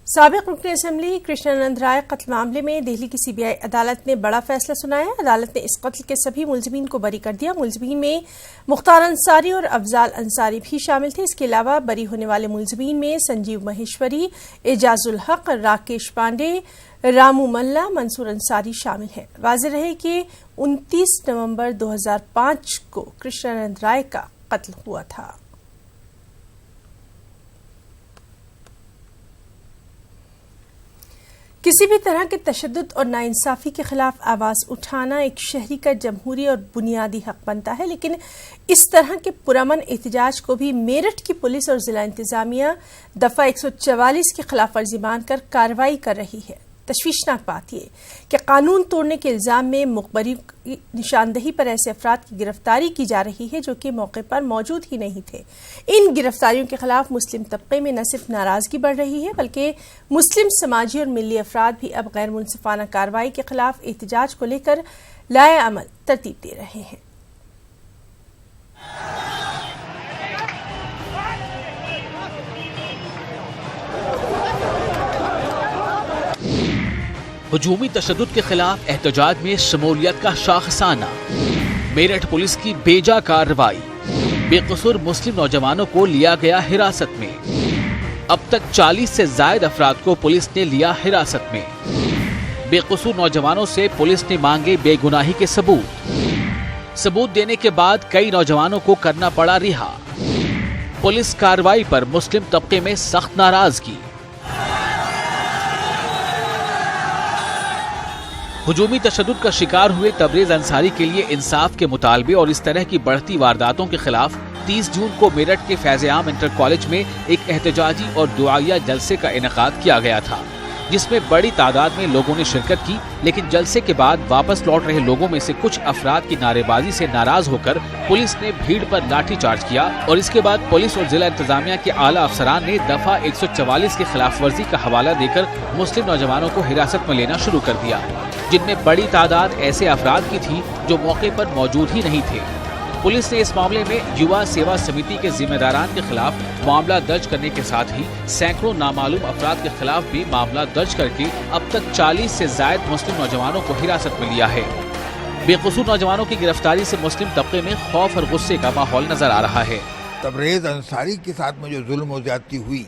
साबिक रुकन असेंबली कृष्णानंद राय कत्ल मामले में दिल्ली की सीबीआई अदालत ने बड़ा फैसला सुनाया। अदालत ने इस कत्ल के सभी मुलजिमीन को बरी कर दिया। मुलजिमीन में मुख्तार अंसारी और अफजाल अंसारी भी शामिल थे। इसके अलावा बरी होने वाले मुलजिमीन में संजीव महेश्वरी, एजाजुल हक, राकेश पांडे, रामू मल्ला, मंसूर अंसारी शामिल हैं। वाज़ेह रहे कि 29 नवंबर 2005 को कृष्णानंद राय का कत्ल हुआ था। किसी भी तरह के तशद्दुद और नाइंसाफी के खिलाफ आवाज़ उठाना एक शहरी का जमहूरी और बुनियादी हक बनता है, लेकिन इस तरह के पुरअमन एहतजाज को भी मेरठ की पुलिस और जिला इंतजामिया दफ़ा 144 की खिलाफ वर्जी मानकर कार्रवाई कर रही है। तशवीशनाक बात यह कि कानून तोड़ने के इल्जाम में मुखबरी की निशानदही पर ऐसे अफराद की गिरफ्तारी की जा रही है जो कि मौके पर मौजूद ही नहीं थे। इन गिरफ्तारियों के खिलाफ मुस्लिम तबके में न सिर्फ नाराजगी बढ़ रही है बल्कि मुस्लिम समाजी और मिली अफराद भी अब गैर मुनसिफाना कार्रवाई के खिलाफ एहतजाज को लेकर लाए अमल तरतीब दे रहे हैं। हुजूमी तशद्दुद के खिलाफ एहतजाज में शमूलियत का शाखसाना। मेरठ पुलिस की बेजा कार्रवाई। बेकसूर मुस्लिम नौजवानों को लिया गया हिरासत में। अब तक 40 से ज्यादा अफराद को पुलिस ने लिया हिरासत में। बेकसूर नौजवानों से पुलिस ने मांगे बेगुनाही के सबूत देने के बाद कई नौजवानों को करना पड़ा रिहा। पुलिस कार्रवाई पर मुस्लिम तबके में सख्त नाराजगी। हुजूमी तशद्दुद का शिकार हुए तबरेज अंसारी के लिए इंसाफ के मुतालबे और इस तरह की बढ़ती वारदातों के खिलाफ 30 जून को मेरठ के फैज़-ए-आम इंटर कॉलेज में एक एहतजाजी और दुआया जलसे का इनेकाद किया गया था, जिसमें बड़ी तादाद में लोगों ने शिरकत की। लेकिन जलसे के बाद वापस लौट रहे लोगों में से कुछ अफराद की नारेबाजी से नाराज होकर पुलिस ने भीड़ पर लाठीचार्ज किया और इसके बाद पुलिस और जिला इंतजामिया के आला अफसरान ने दफा 144 की खिलाफ वर्जी का हवाला देकर मुस्लिम नौजवानों को हिरासत में लेना शुरू कर दिया, जिनमें बड़ी तादाद ऐसे अफराद की थी जो मौके पर मौजूद ही नहीं थे। पुलिस ने इस मामले में युवा सेवा समिति के जिम्मेदारान के खिलाफ मामला दर्ज करने के साथ ही सैकड़ों नामालूम अफराद के खिलाफ भी मामला दर्ज करके अब तक 40 से ज्यादा मुस्लिम नौजवानों को हिरासत में लिया है। बेकसूर नौजवानों की गिरफ्तारी से मुस्लिम तबके में खौफ और गुस्से का माहौल नजर आ रहा है। तबरेज अंसारी के साथ में जो जुल्म और ज्यादती हुई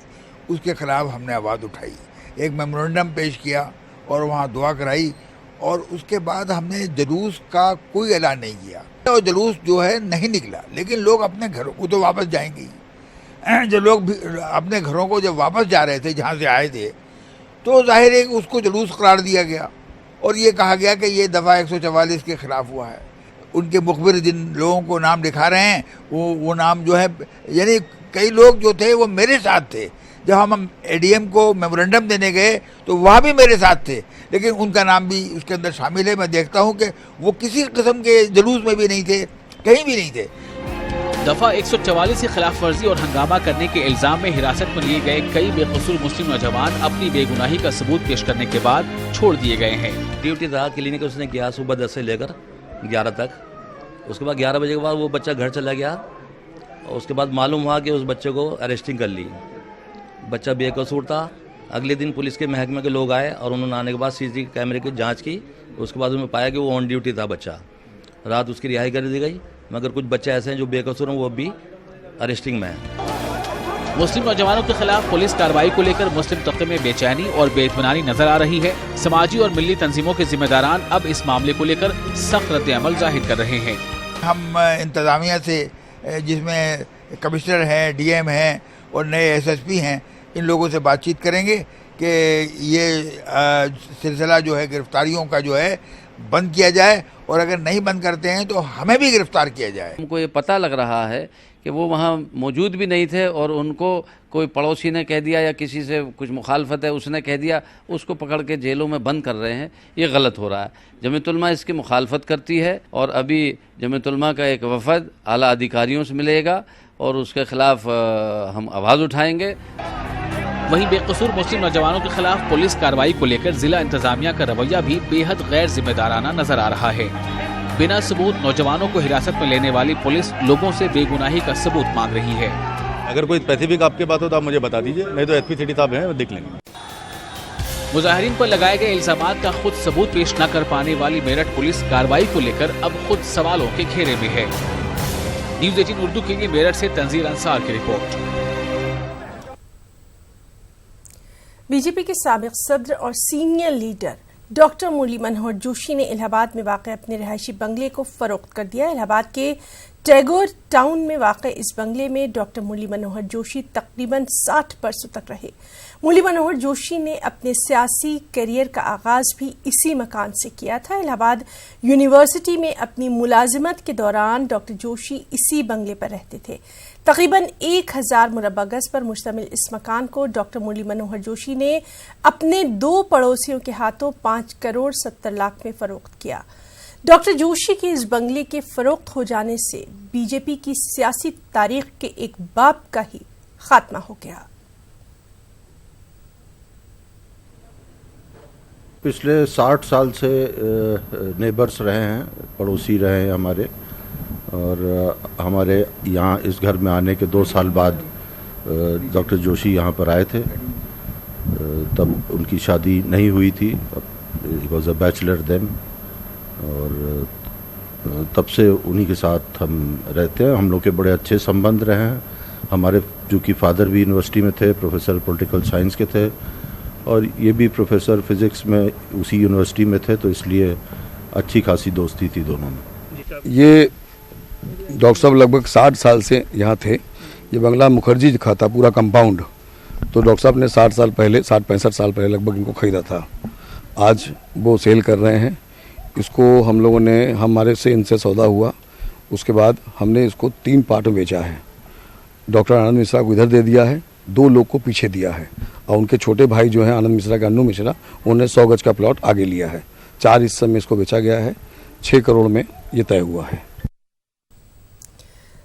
उसके खिलाफ हमने आवाज़ उठाई, एक मेमोरेंडम पेश किया और वहाँ दुआ कराई और उसके बाद हमने जुलूस का कोई ऐलान नहीं किया और जुलूस जो है नहीं निकला। लेकिन लोग अपने घरों को तो वापस जाएंगे ही। जो लोग भी अपने घरों को जब वापस जा रहे थे जहाँ से आए थे तो जाहिर है कि उसको जुलूस करार दिया गया और ये कहा गया कि ये दफ़ा 144 के खिलाफ हुआ है। उनके मुखबिर जिन लोगों को नाम दिखा रहे हैं वो नाम जो है, यानी कई लोग जो थे वो मेरे साथ थे। जब हम एडीएम को मेमोरेंडम देने गए तो वहाँ भी मेरे साथ थे, लेकिन उनका नाम भी उसके अंदर शामिल है। मैं देखता हूँ कि वो किसी किस्म के जुलूस में भी नहीं थे, कहीं भी नहीं थे। दफा 144 की खिलाफ वर्जी और हंगामा करने के इल्जाम में हिरासत में लिए गए कई बेकसूर मुस्लिम नौजवान अपनी बेगुनाही का सबूत पेश करने के बाद छोड़ दिए गए हैं। ड्यूटी था क्लिनिक, उसने किया सुबह 10 से लेकर 11 तक। उसके बाद 11 बजे के बाद वो बच्चा घर चला गया और उसके बाद मालूम हुआ कि उस बच्चे को अरेस्टिंग कर ली। बच्चा बेकसूर था। अगले दिन पुलिस के महकमे के लोग आए और उन्होंने आने के बाद सीसीटीवी कैमरे की जांच की। उसके बाद उन्होंने पाया कि वो ऑन ड्यूटी था बच्चा। रात उसकी रिहाई कर दी गई, मगर कुछ बच्चे ऐसे हैं जो बेकसूर हैं, वो भी अरेस्टिंग में हैं। मुस्लिम नौजवानों के खिलाफ पुलिस कार्रवाई को लेकर मुस्लिम तबके में बेचैनी और बेइत्मीनानी नजर आ रही है। समाजी और मिली तंजीमों के जिम्मेदारान अब इस मामले को लेकर सख्त रद्द-ए-अमल जाहिर कर रहे हैं। हम इंतजामिया से, जिसमें कमिश्नर हैं, डीएम हैं और नए एसएसपी हैं, इन लोगों से बातचीत करेंगे कि ये सिलसिला जो है गिरफ्तारियों का जो है बंद किया जाए और अगर नहीं बंद करते हैं तो हमें भी गिरफ्तार किया जाए। हमको ये पता लग रहा है कि वो वहाँ मौजूद भी नहीं थे और उनको कोई पड़ोसी ने कह दिया या किसी से कुछ मुखालफत है उसने कह दिया, उसको पकड़ के जेलों में बंद कर रहे हैं। ये गलत हो रहा है। जमीयत उलमा इसकी मुखालफत करती है और अभी जमीयत उलमा का एक वफद आला अधिकारियों से मिलेगा और उसके खिलाफ हम आवाज़ उठाएंगे। वहीं बेकसूर मुस्लिम नौजवानों के खिलाफ पुलिस कार्रवाई को लेकर जिला इंतजामिया का रवैया भी बेहद गैर जिम्मेदाराना नजर आ रहा है। बिना सबूत नौजवानों को हिरासत में लेने वाली पुलिस लोगों से बेगुनाही का सबूत मांग रही है। अगर कोई स्पेसिफिक आपके बात हो तो आप मुझे बता दीजिए, नहीं तो एसपी सिटी साहब हैं, देख लेंगे। मुजाहिरीन पर लगाए गए इल्जामात का खुद सबूत पेश न कर पाने वाली मेरठ पुलिस कार्रवाई को लेकर अब खुद सवालों के घेरे में है। न्यूज़ 18 उर्दू के लिए मेरठ से तंजीर अंसार की रिपोर्ट। बीजेपी के साबिक सदर और senior leader doctor Murli Manohar Joshi ने इलाहाबाद में वाक़ अपने रिहायशी बंगले को फरोख्त कर दिया। इलाहाबाद के टैगोर टाउन में वाक़ इस बंगले में डॉक्टर मुरली मनोहर जोशी तकरीबन 60 बरसों तक रहे। मुरली मनोहर जोशी ने अपने सियासी करियर का आगाज भी इसी मकान से किया था। इलाहाबाद यूनिवर्सिटी में अपनी मुलाजिमत के दौरान डॉक्टर जोशी इसी बंगले पर रहते थे। तकरीबन 1000 मुरब्बा गज पर मुश्तमिल इस मकान को डॉक्टर मुरली मनोहर जोशी ने अपने 2 पड़ोसियों के हाथों 5 करोड़ 70 लाख में फरोख्त किया। डॉक्टर जोशी के इस बंगले के फरोख्त हो जाने से बीजेपी की सियासी तारीख के एक बाब का ही खात्मा हो गया। पिछले 60 साल से नेबर्स रहे हैं, पड़ोसी रहे हैं हमारे, और हमारे यहाँ इस घर में आने के 2 साल बाद डॉक्टर जोशी यहाँ पर आए थे। तब उनकी शादी नहीं हुई थी, he was a bachelor then, और तब से उन्हीं के साथ हम रहते हैं। हम लोग के बड़े अच्छे संबंध रहे हैं। हमारे चूँकि फादर भी यूनिवर्सिटी में थे, प्रोफेसर पॉलिटिकल साइंस के थे, और ये भी प्रोफेसर फिज़िक्स में उसी यूनिवर्सिटी में थे, तो इसलिए अच्छी खासी दोस्ती थी दोनों में। ये डॉक्टर साहब लगभग 60 साल से यहाँ थे। ये बंगला मुखर्जी का था, पूरा कंपाउंड। तो डॉक्टर साहब ने 60-65 साल पहले लगभग इनको खरीदा था। आज वो सेल कर रहे हैं इसको। हम लोगों ने, हमारे से इनसे सौदा हुआ, उसके बाद हमने इसको 3 पार्ट में बेचा है। डॉक्टर आनंद मिश्रा को इधर दे दिया है, 2 लोग को पीछे दिया है, और उनके छोटे भाई जो हैं आनंद मिश्रा के अन्नू मिश्रा, उन्होंने 100 गज का प्लॉट आगे लिया है। 4 हिस्से में इसको बेचा गया है। 6 करोड़ में ये तय हुआ है।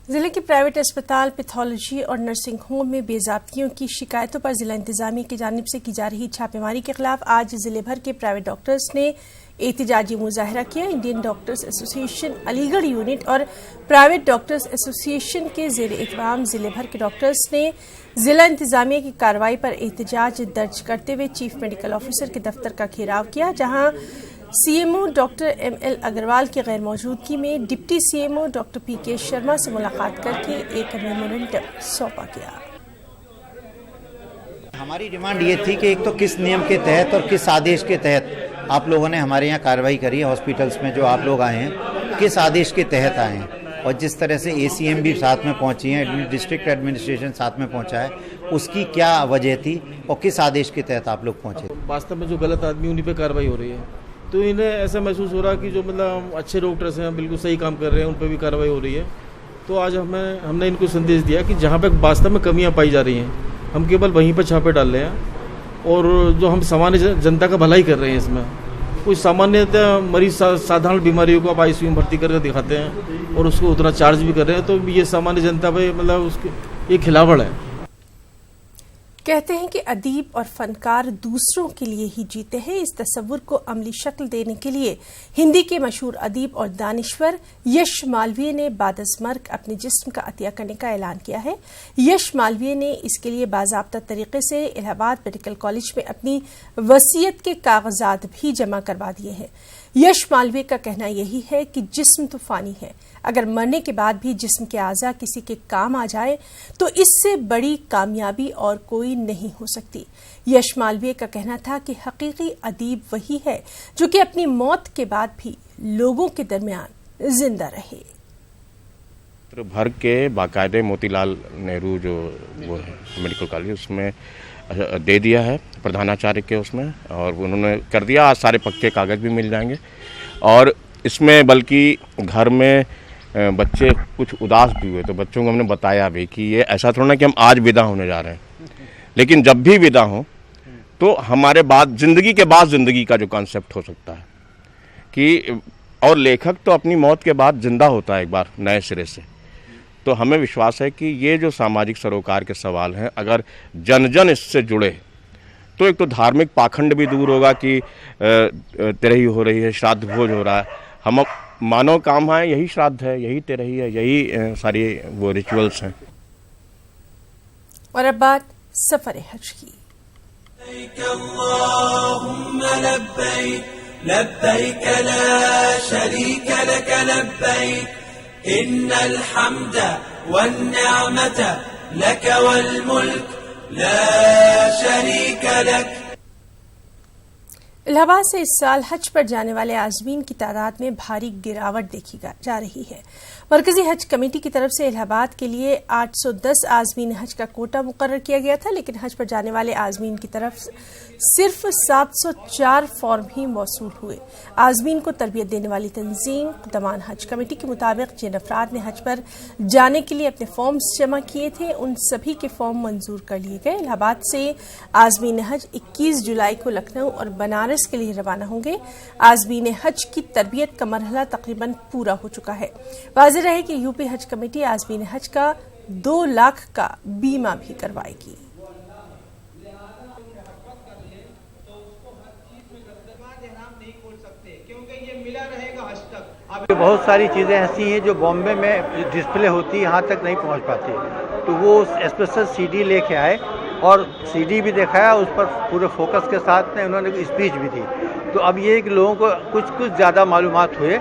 जिले के प्राइवेट अस्पताल, पैथोलॉजी और नर्सिंग होम में बेज़ाब्तियों की शिकायतों पर जिला इंतजामिया की जानिब से की जा रही छापेमारी के खिलाफ आज जिले भर के प्राइवेट डॉक्टर्स ने एहतिजाजी मुजाहरा किया। Indian doctors association Aligarh unit और प्राइवेट डॉक्टर्स एसोसिएशन के ज़ेर इत्माम जिले भर के डॉक्टर्स ने जिला इंतजामिया की कार्रवाई पर एहतिजाज दर्ज करते हुए चीफ मेडिकल ऑफिसर के दफ्तर का घेराव किया, जहां सीएमओ डॉक्टर ML अग्रवाल की गैर मौजूदगी में deputy CMO doctor PK Sharma से मुलाकात करके एक मेमोरेंडम सौंपा गया। हमारी डिमांड ये थी कि एक तो किस नियम के तहत और किस आदेश के तहत आप लोगों ने हमारे यहाँ कार्रवाई करी है। हॉस्पिटल्स में जो आप लोग आए हैं, किस आदेश के तहत आए हैं, और जिस तरह से ACM भी साथ में पहुंची हैं, डिस्ट्रिक्ट एडमिनिस्ट्रेशन साथ में पहुंचा है, उसकी क्या वजह थी और किस आदेश के तहत आप लोग पहुंचे। वास्तव में जो गलत आदमी उन्हीं पे कार्रवाई हो रही है, तो इन्हें ऐसा महसूस हो रहा कि जो मतलब अच्छे डॉक्टर्स हैं, बिल्कुल सही काम कर रहे हैं, उन पर भी कार्रवाई हो रही है। तो आज हमने इनको संदेश दिया कि जहाँ पे वास्तव में कमियाँ पाई जा रही हैं, हम केवल वहीं पर छापे डाल रहे हैं, और जो हम सामान्य जनता का भलाई कर रहे हैं, इसमें कुछ सामान्यतः मरीज साधारण बीमारियों को आप ICU में भर्ती करके दिखाते हैं और उसको उतना चार्ज भी कर रहे हैं, तो ये सामान्य जनता पे मतलब उसके एक खिलाफड़ है। कहते हैं कि अदीब और फनकार दूसरों के लिए ही जीते हैं। इस तस्वुर को अमली शक्ल देने के लिए हिंदी के मशहूर अदीब और दानिश्वर यश मालवीय ने बादस्मर्ग अपने जिस्म का अतिया करने का ऐलान किया है। यश मालवीय ने इसके लिए बाज़ाब्ता तरीके से इलाहाबाद मेडिकल कॉलेज में अपनी वसीयत के कागजात भी जमा करवा दिए हैं। यश मालवीय का कहना यही है कि जिस्म तो फानी है, अगर मरने के बाद भी जिस्म के आज़ा किसी के काम आ जाए तो इससे बड़ी कामयाबी और कोई नहीं हो सकती। यश मालवीय का कहना था कि हकीकी अदीब वही है जो कि अपनी मौत के बाद भी लोगों के दरमियान जिंदा रहे। भर के बाकायदे मोतीलाल नेहरू जो वो है मेडिकल कॉलेज, उसमें दे दिया है प्रधानाचार्य के उसमें, और उन्होंने कर दिया। आज सारे पक्के कागज़ भी मिल जाएंगे। और इसमें बल्कि घर में बच्चे कुछ उदास भी हुए, तो बच्चों को हमने बताया भी कि ये ऐसा थोड़ा ना कि हम आज विदा होने जा रहे हैं, लेकिन जब भी विदा हो तो हमारे बाद ज़िंदगी के बाद ज़िंदगी का जो कॉन्सेप्ट हो सकता है कि, और लेखक तो अपनी मौत के बाद ज़िंदा होता है एक बार नए सिरे से। तो हमें विश्वास है कि ये जो सामाजिक सरोकार के सवाल हैं, अगर जन जन इससे जुड़े तो एक तो धार्मिक पाखंड भी दूर होगा कि तिरही हो रही है, श्राद्ध भोज हो रहा है। हम मानव काम है, यही श्राद्ध है, यही तिरही है, यही सारी वो रिचुअल्स हैं। और अब बात सफर हज की। लब्बैक ला शरीक लक लब्बैक इन्नल हम्द वन्निअमत लक वल मुल्क ला शरीक लक। इलाहाबाद से इस साल हज पर जाने वाले आज़मीन की तादाद में भारी गिरावट देखी जा रही है। मरकजी हज कमेटी की तरफ से इलाहाबाद के लिए 810 आज़मीन हज का कोटा मुकर्रर किया गया था, लेकिन हज पर जाने वाले आज़मीन की तरफ सिर्फ 704 फॉर्म ही मौसूल हुए। आज़मीन को तरबियत देने वाली तंजीम दमान हज कमेटी के मुताबिक जिन अफराद ने हज पर जाने के लिए अपने फॉर्म्स जमा किए थे, उन सभी के फॉर्म मंजूर कर लिए गए। इलाहाबाद से आज़मीन हज 21 जुलाई को लखनऊ और बनारस के लिए रवाना होंगे। आज़मीन हज की तरबियत का मरहला तकरीबन पूरा हो चुका है। वाज़ेह रहे कि यूपी हज कमेटी आज़मीन हज का 2 लाख का बीमा भी करवाएगी। बहुत सारी चीज़ें ऐसी हैं जो बॉम्बे में डिस्प्ले होती यहाँ तक नहीं पहुँच पाती, तो वो स्पेशल सीडी लेके आए और सीडी भी दिखाया, उस पर पूरे फोकस के साथ में उन्होंने स्पीच भी दी। तो अब ये कि लोगों को कुछ ज़्यादा मालूमात हुए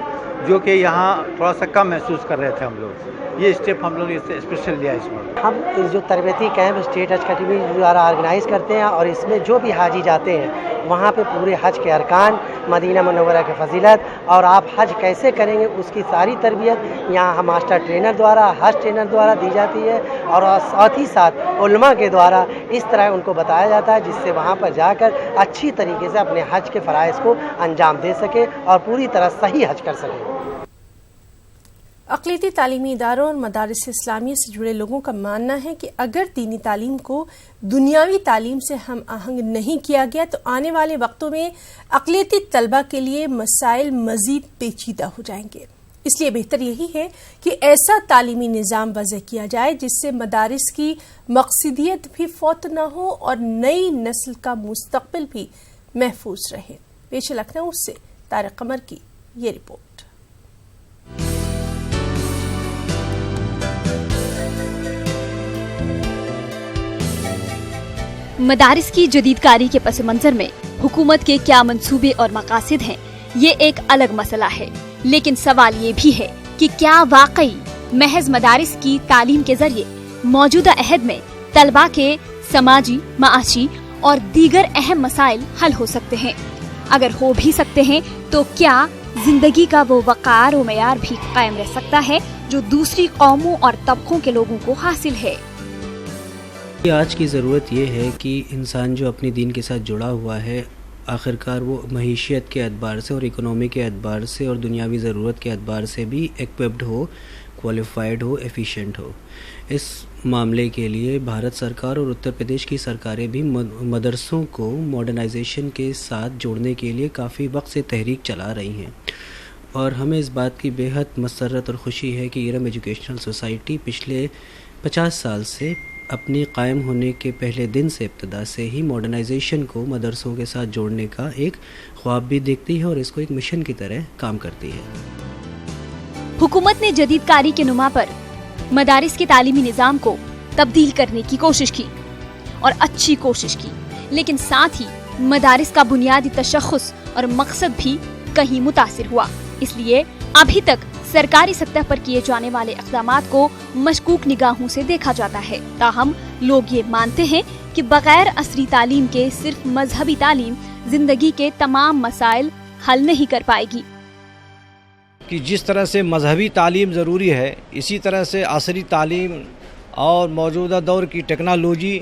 जो कि यहाँ थोड़ा सा कम महसूस कर रहे थे हम लोग। ये स्टेप हम लोग इससे स्पेशल लिया इसमें। हम इस जो तरबियती कैंप स्टेट हज कमेटी द्वारा ऑर्गेनाइज करते हैं और इसमें जो भी हाजी जाते हैं वहाँ पे पूरे हज के अरकान, मदीना मुनव्वरा के फजीलत और आप हज कैसे करेंगे उसकी सारी तरबियत यहाँ हम मास्टर ट्रेनर द्वारा, हज ट्रेनर द्वारा दी जाती है और साथ ही साथ उलमा के द्वारा इस तरह उनको बताया जाता है जिससे वहाँ पर जाकर अच्छी तरीके से अपने हज के फ़राइज़ को अंजाम दे सके और पूरी तरह सही हज कर सके। अक़लियती तालीमी इदारों और मदारिस इस्लामिया से जुड़े लोगों का मानना है कि अगर दीनी तालीम को दुनियावी तालीम से हम आहंग नहीं किया गया तो आने वाले वक्तों में अक़लियती तलबा के लिए मसाइल मज़ीद पेचीदा हो जाएंगे। इसलिए बेहतर यही है कि ऐसा तालीमी निज़ाम वज़ह किया जाए जिससे मदारिस की मक़सदियत भी फौत न हो और नई नस्ल का मुस्तक़बिल भी महफूज रहे। पेश लखनऊ से तारिक कमर की ये रिपोर्ट। मदारिस की जदीदकारी के पस मंजर में हुकूमत के क्या मंसूबे और मकासद हैं, ये एक अलग मसला है। लेकिन सवाल ये भी है कि क्या वाकई महज मदारिस की तालीम के जरिए मौजूदा अहद में तलबा के समाजी, माशी और दीगर अहम मसाइल हल हो सकते हैं? अगर हो भी सकते हैं तो क्या जिंदगी का वो वक़ार व मयार भी कायम रह सकता है जो दूसरी कौमों और तबकों के लोगों को हासिल है? आज की ज़रूरत ये है कि इंसान जो अपनी दीन के साथ जुड़ा हुआ है, आखिरकार वो महीशियत के एतबार से और इकोनॉमी के एतबार से और दुनियावी ज़रूरत के एतबार से भी एक्विप्ड हो, क्वालिफाइड हो, एफिशिएंट हो। इस मामले के लिए भारत सरकार और उत्तर प्रदेश की सरकारें भी मदरसों को मॉडर्नाइजेशन के साथ जोड़ने के लिए काफ़ी वक्त से तहरीक चला रही हैं और हमें इस बात की बेहद मसरत और ख़ुशी है कि इरम एजुकेशनल सोसाइटी पिछले 50 साल से अपने कायम होने के पहले दिन से इब्तदा से ही मॉडर्नाइजेशन को मदरसों के साथ जोड़ने का एक ख्वाब भी देखती है और इसको एक मिशन की तरह काम करती है। हुकूमत ने जदीदकारी के नुमा पर मदारिस के तालीमी निज़ाम को तब्दील करने की कोशिश की और अच्छी कोशिश की, लेकिन साथ ही मदारिस का बुनियादी तशख़्ख़ुस और मकसद भी कहीं मुतासिर हुआ। इसलिए अभी तक सरकारी सतह पर किए जाने वाले इक़दामात को मशकूक निगाहों से देखा जाता है। ताहम लोग ये मानते हैं कि बगैर असरी तालीम के सिर्फ मजहबी तालीम जिंदगी के तमाम मसाइल हल नहीं कर पाएगी। कि जिस तरह से मजहबी तालीम ज़रूरी है, इसी तरह से असरी तालीम और मौजूदा दौर की टेक्नोलॉजी,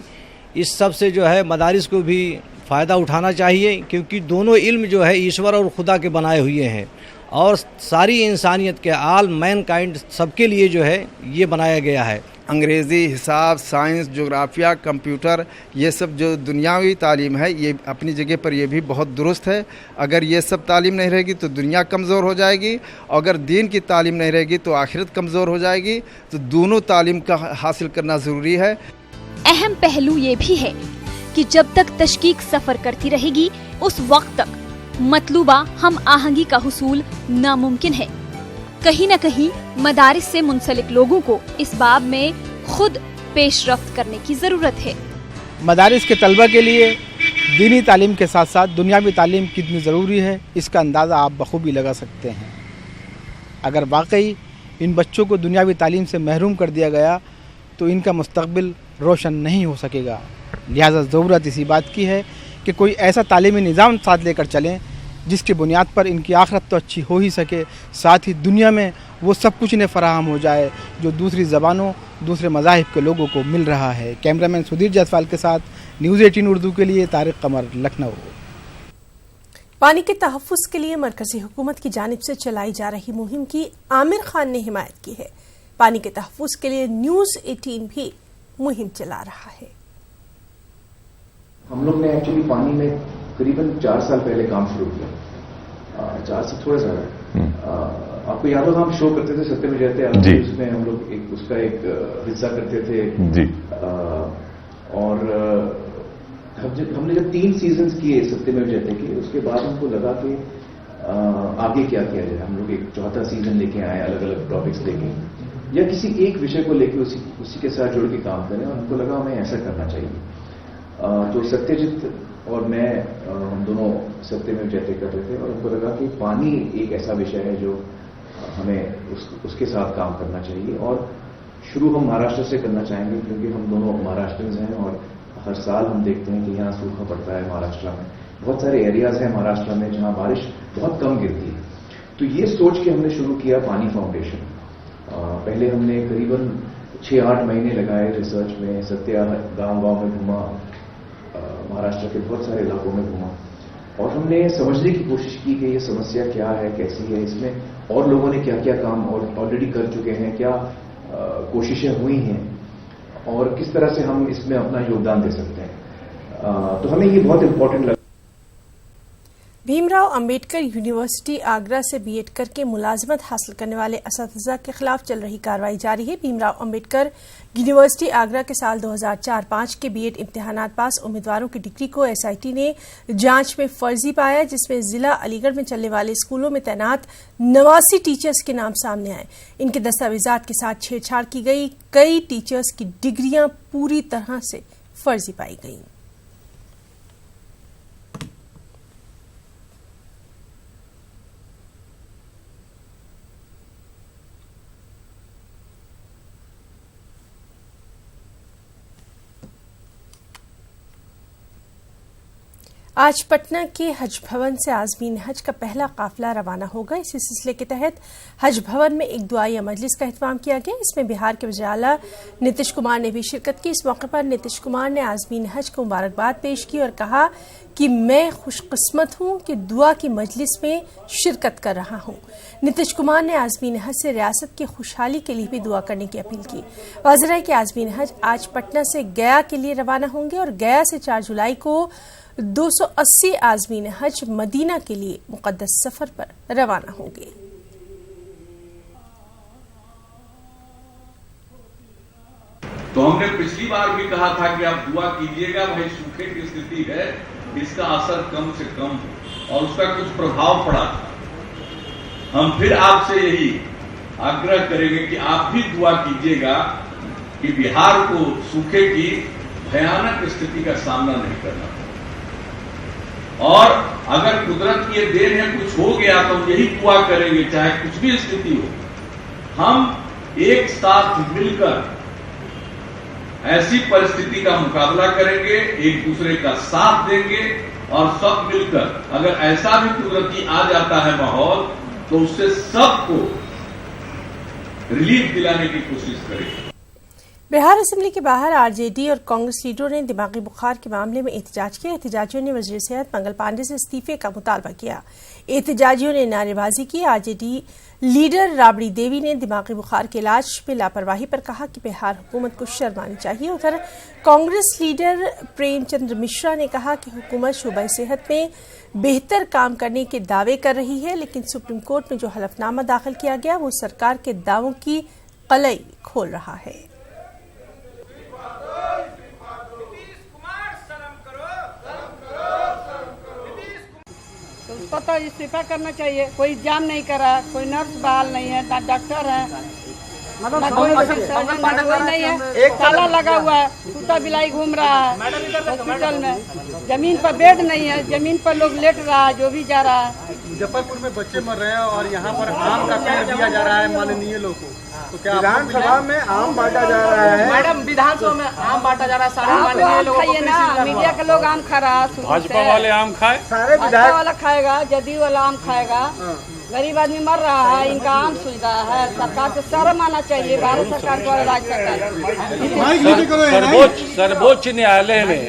इस सब से जो है मदारिस को भी फ़ायदा उठाना चाहिए, क्योंकि दोनों इल्म जो है ईश्वर और खुदा के बनाए हुए हैं और सारी इंसानियत के आल मैन काइंड सबके लिए जो है ये बनाया गया है। अंग्रेज़ी, हिसाब, साइंस, जोग्राफिया, कंप्यूटर, ये सब जो दुनियावी तालीम है ये अपनी जगह पर ये भी बहुत दुरुस्त है। अगर ये सब तालीम नहीं रहेगी तो दुनिया कमज़ोर हो जाएगी, अगर दीन की तालीम नहीं रहेगी तो आखिरत कमज़ोर हो जाएगी। तो दोनों तालीम का हासिल करना ज़रूरी है। अहम पहलू ये भी है कि जब तक तशकीक सफ़र करती रहेगी उस वक्त तक मतलूबा हम आहंगी का हुसूल नामुमकिन है। कहीं न कहीं मदारिस से मुंसलिक लोगों को इस बाब में खुद पेशरफ्त करने की ज़रूरत है। मदारिस के तलबा के लिए दीनी तालीम के साथ साथ दुनियावी तालीम कितनी ज़रूरी है इसका अंदाज़ा आप बखूबी लगा सकते हैं। अगर वाकई इन बच्चों को दुनियावी तालीम से महरूम कर दिया गया तो इनका मुस्तकबिल रोशन नहीं हो सकेगा। लिहाजा ज़रूरत इसी बात की है कि कोई ऐसा तालीमी निज़ाम साथ लेकर चलें जिसकी बुनियाद पर इनकी आखिरत तो अच्छी हो ही सके, साथ ही दुनिया में वो सब कुछ इन्हें फराहम हो जाए जो दूसरी ज़बानों दूसरे मज़ाहिब के लोगों को मिल रहा है। कैमरामैन सुधीर जायसवाल के साथ न्यूज़ 18 उर्दू के लिए तारिक कमर, लखनऊ। पानी के तहफ़्फ़ुज़ के लिए मरकज़ी हुकूमत की जानिब से चलाई जा रही मुहिम की आमिर खान ने हिमायत की है। पानी के तहफ़्फ़ुज़ के लिए न्यूज़ 18 भी मुहिम चला रहा है। हम लोग ने एक्चुअली पानी में करीबन 4 साल पहले काम शुरू किया, 4 से थोड़ा सा आपको याद होगा हम शो करते थे सत्य में जयते, उसमें हम लोग उसका एक हिस्सा करते थे जी। और हमने जब 3 सीजन्स किए सत्य में जयते के, उसके बाद हमको लगा कि आगे क्या किया जाए। हम लोग एक 4था सीजन लेके आए, अलग अलग टॉपिक्स लेके या किसी एक विषय को लेके उसी के साथ जुड़ के काम करें, और हमको लगा हमें ऐसा करना चाहिए। तो सत्यजीत और मैं हम दोनों सत्य में जयते कर रहे थे और हमको लगा कि पानी एक ऐसा विषय है जो हमें उसके साथ काम करना चाहिए। और शुरू हम महाराष्ट्र से करना चाहेंगे क्योंकि हम दोनों महाराष्ट्रियंस हैं और हर साल हम देखते हैं कि यहाँ सूखा पड़ता है महाराष्ट्र में। बहुत सारे एरियाज हैं महाराष्ट्र में जहाँ बारिश बहुत कम गिरती है। तो ये सोच के हमने शुरू किया पानी फाउंडेशन। पहले हमने करीबन 6-8 महीने लगाए रिसर्च में, सत्या गांव-गांव में घूमा, महाराष्ट्र के बहुत सारे इलाकों में घूमा और हमने समझने की कोशिश की कि ये समस्या क्या है, कैसी है, इसमें और लोगों ने क्या क्या काम और ऑलरेडी कर चुके हैं, क्या कोशिशें हुई हैं और किस तरह से हम इसमें अपना योगदान दे सकते हैं। तो हमें ये बहुत इम्पोर्टेंट लगा। भीमराव अंबेडकर यूनिवर्सिटी आगरा से बीएड करके मुलाजमत हासिल करने वाले असातिज़ा के खिलाफ चल रही कार्रवाई जारी है। भीमराव अंबेडकर यूनिवर्सिटी आगरा के साल 2004-05 के बीएड इम्तिहानात पास उम्मीदवारों की डिग्री को एसआईटी ने जांच में फर्जी पाया, जिसमें जिला अलीगढ़ में चलने वाले स्कूलों में तैनात 89 टीचर्स के नाम सामने आए। इनके दस्तावेजात के साथ छेड़छाड़ की गई। कई टीचर्स की डिग्रियां पूरी तरह से फर्जी पाई गई। आज पटना के हज भवन से आज़मीन हज का पहला काफिला रवाना होगा। इसी सिलसिले के तहत हज भवन में एक दुआया मजलिस का एहतमाम किया गया। इसमें बिहार के वज़ीर आला नीतीश कुमार ने भी शिरकत की। इस मौके पर नीतीश कुमार ने आज़मीन हज को मुबारकबाद पेश की और कहा कि मैं खुशकिस्मत हूं कि दुआ की मजलिस में शिरकत कर रहा हूं। नीतीश कुमार ने आज़मीन हज से रियासत की खुशहाली के लिए भी दुआ करने की अपील की। वाज़ेह है कि आज़मीन हज आज पटना से गया के लिए रवाना होंगे और गया से 4 जुलाई को 280 आज़मीन हज मदीना के लिए मुक़द्दस सफर पर रवाना होंगे। तो हमने पिछली बार भी कहा था कि आप दुआ कीजिएगा, भाई सूखे की स्थिति है, इसका असर कम से कम और उसका कुछ प्रभाव पड़ा था। हम फिर आपसे यही आग्रह करेंगे कि आप भी दुआ कीजिएगा कि बिहार को सूखे की भयानक स्थिति का सामना नहीं करना पड़े। और अगर कुदरत की ये देन है कुछ हो गया तो यही दुआ करेंगे, चाहे कुछ भी स्थिति हो, हम एक साथ मिलकर ऐसी परिस्थिति का मुकाबला करेंगे, एक दूसरे का साथ देंगे और सब मिलकर अगर ऐसा भी कुदरती आ जाता है माहौल तो उससे सबको रिलीफ दिलाने की कोशिश करेंगे। बिहार असेंबली के बाहर आरजेडी और कांग्रेस लीडरों ने दिमागी बुखार के मामले में एहतजाज किया। एहतजाजियों ने वजीर सेहत मंगल पांडे से इस्तीफे का मुतालबा किया। एहतजाजियों ने नारेबाजी की। आरजेडी लीडर राबड़ी देवी ने दिमागी बुखार के इलाज में लापरवाही पर कहा कि बिहार हुकूमत को शर्म आनी चाहिए। उधर कांग्रेस लीडर प्रेमचंद्र मिश्रा ने कहा कि हुकूमत शोबा सेहत में बेहतर काम करने के दावे कर रही है, लेकिन सुप्रीम कोर्ट में जो हलफनामा दाखिल किया गया वो सरकार के दावों की कलई खोल रहा है। उसको तो इस्तीफा करना चाहिए। कोई एग्जाम नहीं करा, कोई नर्स बहाल नहीं है, ना डॉक्टर है, कोई नहीं है, एक ताला लगा हुआ है, कुत्ता बिलाई घूम रहा है हॉस्पिटल में, जमीन पर बेड नहीं है, जमीन पर लोग लेट रहा है, जो भी जा रहा है। मुजफ्फरपुर में बच्चे मर रहे हैं और यहाँ पर आम का पेड़ दिया जा रहा है माननीय लोगों को, तो क्या विधानसभा में आम बांटा जा रहा है? मैडम विधानसभा में आम बांटा जा रहा है, सारे माननीय लोगों को ना, मीडिया के लोग आम खा रहा है, भाजपा वाले आम खाए, सारे भाजपा वाला खाएगा, जदयू वाला आम खाएगा, गरीब आदमी मर रहा है, इनका आम सुन रहा है। सरकार को शर्म आना चाहिए, भारत सरकार को, राज्य सरकार। सर्वोच्च न्यायालय ने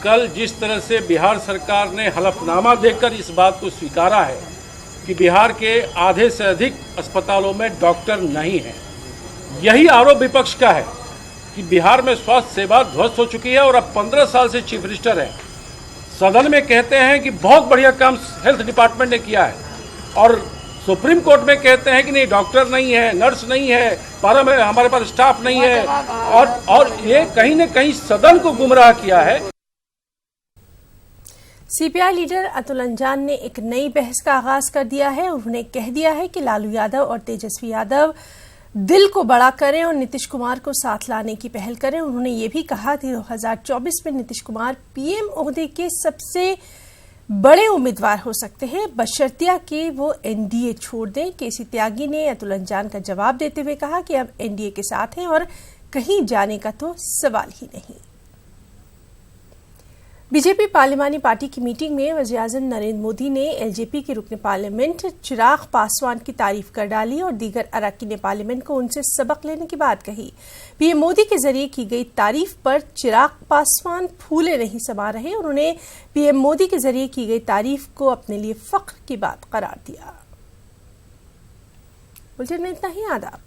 कल जिस तरह से बिहार सरकार ने हलफनामा देकर इस बात को स्वीकारा है कि बिहार के आधे से अधिक अस्पतालों में डॉक्टर नहीं है, यही आरोप विपक्ष का है कि बिहार में स्वास्थ्य सेवा ध्वस्त हो चुकी है और अब 15 साल से चीफ मिनिस्टर हैं, सदन में कहते हैं कि बहुत बढ़िया काम हेल्थ डिपार्टमेंट ने किया है और सुप्रीम कोर्ट में कहते हैं कि नहीं डॉक्टर नहीं है, नर्स नहीं है, पारा में हमारे पास स्टाफ नहीं है, और ये कहीं न कहीं सदन को गुमराह किया है। सीपीआई लीडर अतुल अंजान ने एक नई बहस का आगाज कर दिया है। उन्होंने कह दिया है कि लालू यादव और तेजस्वी यादव दिल को बड़ा करें और नीतीश कुमार को साथ लाने की पहल करें। उन्होंने ये भी कहा कि 2024 में नीतीश कुमार पीएम ओहदे के सबसे बड़े उम्मीदवार हो सकते हैं, बशर्तिया कि वो एनडीए छोड़ दें। केसी त्यागी ने अतुल अंजान का जवाब देते हुए कहा कि अब एनडीए के साथ हैं और कहीं जाने का तो सवाल ही नहीं। बीजेपी पार्लिमानी पार्टी की मीटिंग में वज़ीर-ए-आज़म नरेंद्र मोदी ने एलजेपी के रुकन पार्लियामेंट चिराग पासवान की तारीफ कर डाली और दीगर अरकान पार्लियामेंट को उनसे सबक लेने की बात कही। पीएम मोदी के जरिए की गई तारीफ पर चिराग पासवान फूले नहीं समा रहे। उन्होंने पीएम मोदी के जरिए की गई तारीफ को अपने लिए फख्र की बात करार दिया। बुलेटिन में इतना ही। आदाब।